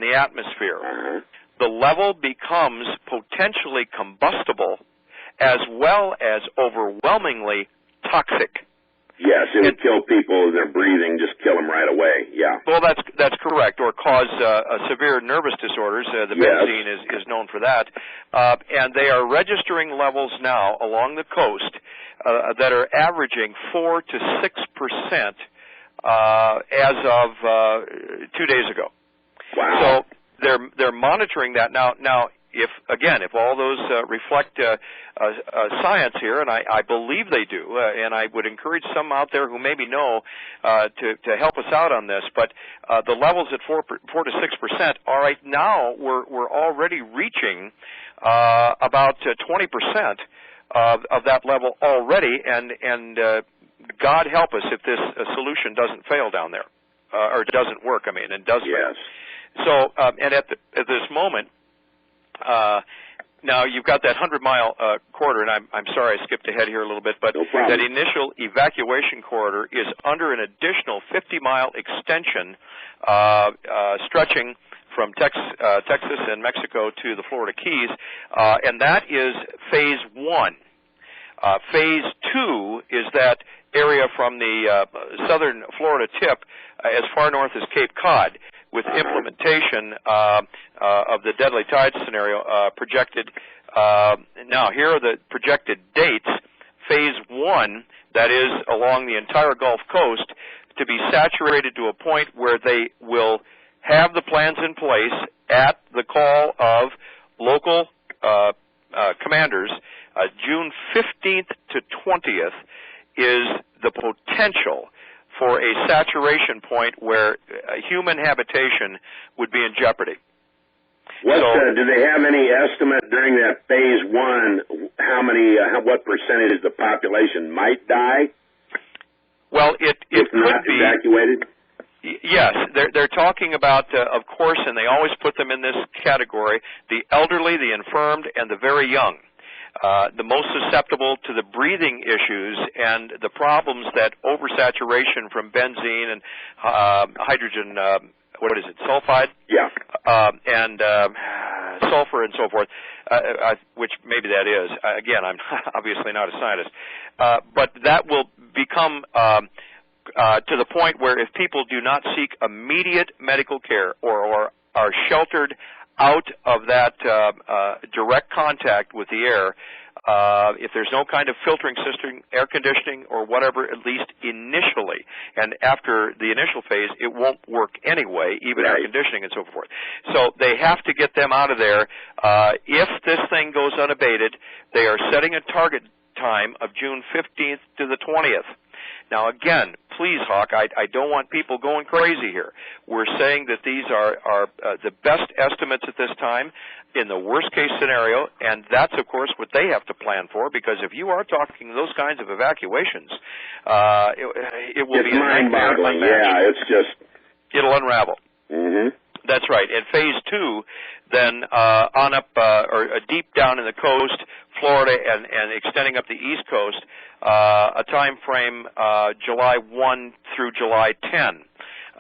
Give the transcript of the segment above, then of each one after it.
in the atmosphere, the level becomes potentially combustible as well as overwhelmingly toxic. Yes, it would kill people as they're breathing, just kill them right away, yeah. Well, that's correct, or cause severe nervous disorders. The benzene is known for that. And they are registering levels now along the coast that are averaging 4 to 6% as of 2 days ago. Wow. So they're monitoring that now. If all those reflect science here, and I believe they do, and I would encourage some out there who maybe know to help us out on this, but the levels at 4 to 6%, all right, now we're already reaching about 20% of that level already, and God help us if this solution doesn't fail down there, or doesn't work, and does fail. So, and at this moment, now you've got that 100-mile corridor, and I'm sorry I skipped ahead here a little bit, but that initial evacuation corridor is under an additional 50-mile extension stretching from Texas and Mexico to the Florida Keys, and that is Phase 1. Phase 2 is that area from the southern Florida tip as far north as Cape Cod, with implementation of the deadly tide scenario projected. Now, here are the projected dates. Phase 1, that is along the entire Gulf Coast, to be saturated to a point where they will have the plans in place at the call of local commanders. June 15th to 20th is the potential for a saturation point where human habitation would be in jeopardy. Do they have any estimate during that Phase 1 what percentage of the population might die? Well, it if could not be evacuated. Yes, they're talking about, of course, and they always put them in this category: the elderly, the infirmed, and the very young. The most susceptible to the breathing issues and the problems that oversaturation from benzene and hydrogen, sulfide? Yeah. And sulfur and so forth, which maybe that is. Again, I'm obviously not a scientist. But that will become to the point where if people do not seek immediate medical care or are sheltered out of that direct contact with the air, if there's no kind of filtering system, air conditioning, or whatever, at least initially, and after the initial phase, it won't work anyway, even air conditioning and so forth. So they have to get them out of there. If this thing goes unabated, they are setting a target time of June 15th to the 20th. Now, again, please, Hawk, I don't want people going crazy here. We're saying that these are the best estimates at this time in the worst-case scenario, and that's, of course, what they have to plan for, because if you are talking those kinds of evacuations, it will be mind-boggling. Yeah, it's just... It'll unravel. Mm-hmm. That's right. And Phase 2, then on up or deep down in the coast, Florida, and extending up the East Coast, a time frame July 1 through July 10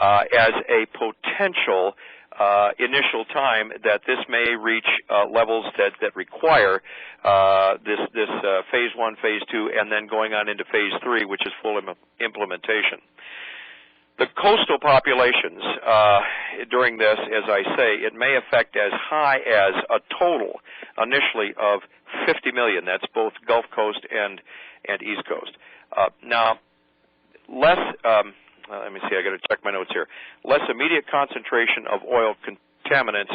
as a potential initial time that this may reach levels that require this Phase 1, Phase 2, and then going on into Phase 3, which is full implementation. The coastal populations during this, as I say, it may affect as high as a total initially of 50 million. That's both Gulf Coast and East Coast. Now, less, let me see, I got to check my notes here. Less immediate concentration of oil contaminants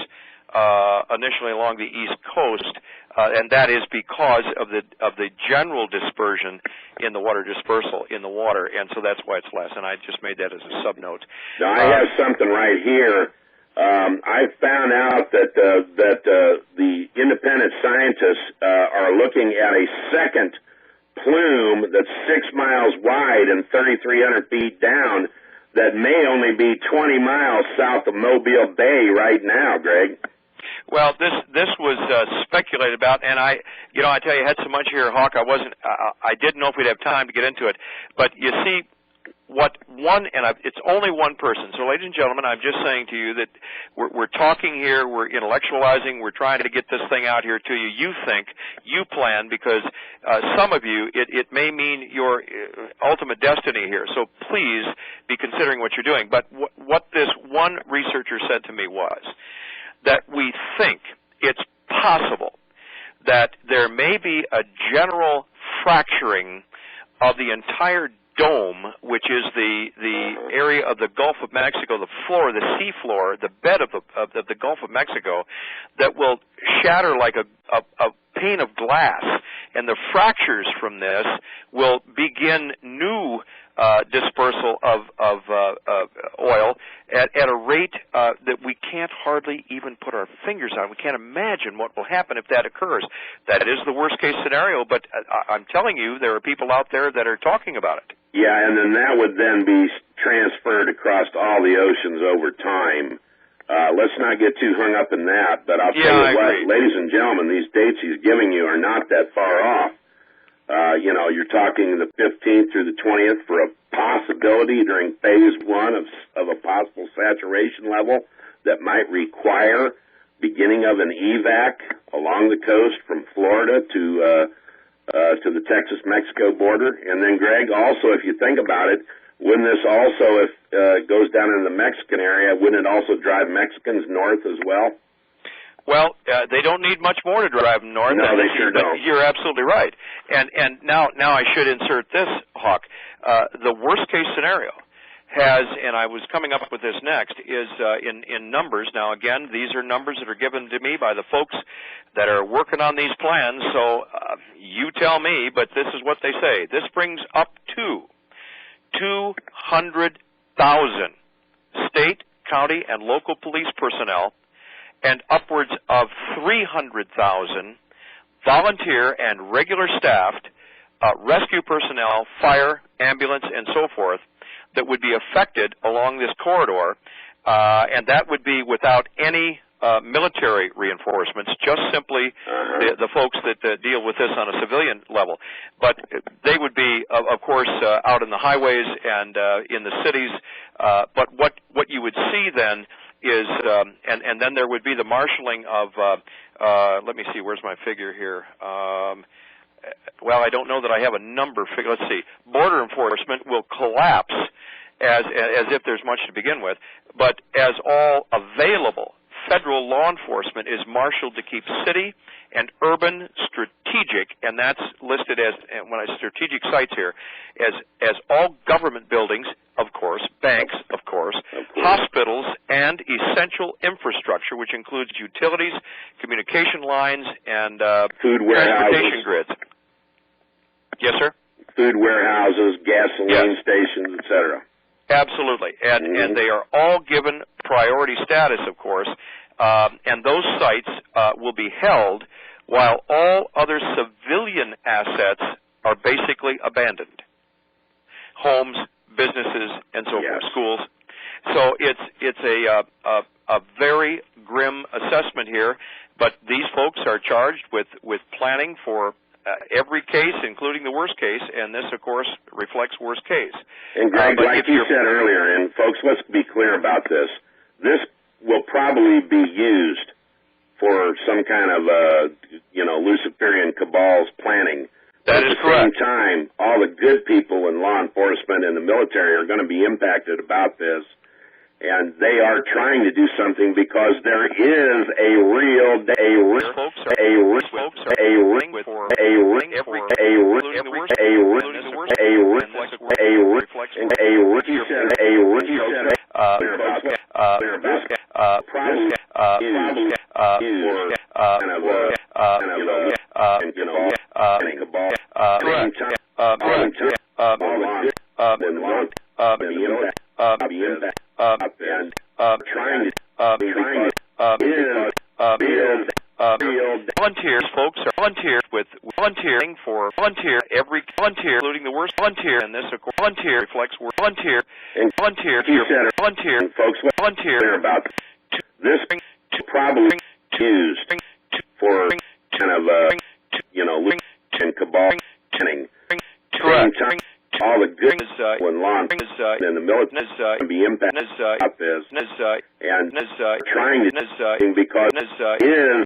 initially along the East Coast, and that is because of the general dispersion in the water dispersal in the water, and so that's why it's less. And I just made that as a subnote. Now I have something right here. I found out that the independent scientists are looking at a second plume that's 6 miles wide and 3,300 feet down that may only be 20 miles south of Mobile Bay right now, Greg. Well, this was speculated about, and I tell you, I had so much here, Hawk. I didn't know if we'd have time to get into it. But you see, it's only one person. So, ladies and gentlemen, I'm just saying to you that we're talking here, we're intellectualizing, we're trying to get this thing out here to you. You think, you plan, because some of you, it may mean your ultimate destiny here. So please be considering what you're doing. But what this one researcher said to me was that we think it's possible that there may be a general fracturing of the entire dome, which is the area of the Gulf of Mexico, the floor, the sea floor, the bed of the Gulf of Mexico, that will shatter like a pane of glass, and the fractures from this will begin new dispersal of oil at a rate that we can't hardly even put our fingers on. We can't imagine what will happen if that occurs. That is the worst case scenario, but I'm telling you, there are people out there that are talking about it. Yeah, and then that would then be transferred across all the oceans over time. Let's not get too hung up in that, but I'll tell you what, ladies and gentlemen, these dates he's giving you are not that far off. You're talking the 15th through the 20th for a possibility during phase one of a possible saturation level that might require beginning of an evac along the coast from Florida to the Texas-Mexico border. And then, Greg, also, if you think about it, wouldn't this also, if it goes down into the Mexican area, wouldn't it also drive Mexicans north as well? Well, they don't need much more to drive them north. No, they sure don't. You're absolutely right. And now I should insert this, Hawk. The worst case scenario has, and I was coming up with this next, is in numbers. Now, again, these are numbers that are given to me by the folks that are working on these plans, so you tell me, but this is what they say. This brings up to 200,000 state, county, and local police personnel and upwards of 300,000 volunteer and regular staffed rescue personnel, fire, ambulance, and so forth that would be affected along this corridor, and that would be without any military reinforcements, just simply the folks that deal with this on a civilian level. But they would be, of course, out in the highways and in the cities. But what you would see then is, and then there would be the marshaling of, let me see, where's my figure here? Well, I don't know that I have a number figure. Let's see. Border enforcement will collapse as if there's much to begin with, but as all available federal law enforcement is marshaled to keep city and urban strategic, and that's listed as, when I strategic sites here, as all government buildings, of course, banks, of course, hospitals, and essential infrastructure, which includes utilities, communication lines, and food transportation grids. Yes, sir? Food warehouses, gasoline stations, etc. Absolutely, and they are all given priority status, of course, and those sites will be held while all other civilian assets are basically abandoned. Homes, businesses, and so forth, schools. So it's a very grim assessment here, but these folks are charged with planning for every case, including the worst case, and this, of course, reflects worst case. And Greg, like you said earlier, and folks, let's be clear about this. This will probably be used for some kind of, Luciferian cabal's planning. That is correct. At the same time, all the good people in law enforcement and the military are going to be impacted about this. And they are trying to do something because there is a real including the worst volunteer, and this of course volunteer reflects volunteer folks about this probably used for kind of and cabal planning. Correct. All the good when law enforcement and the military can be impacted about this, and trying to because it is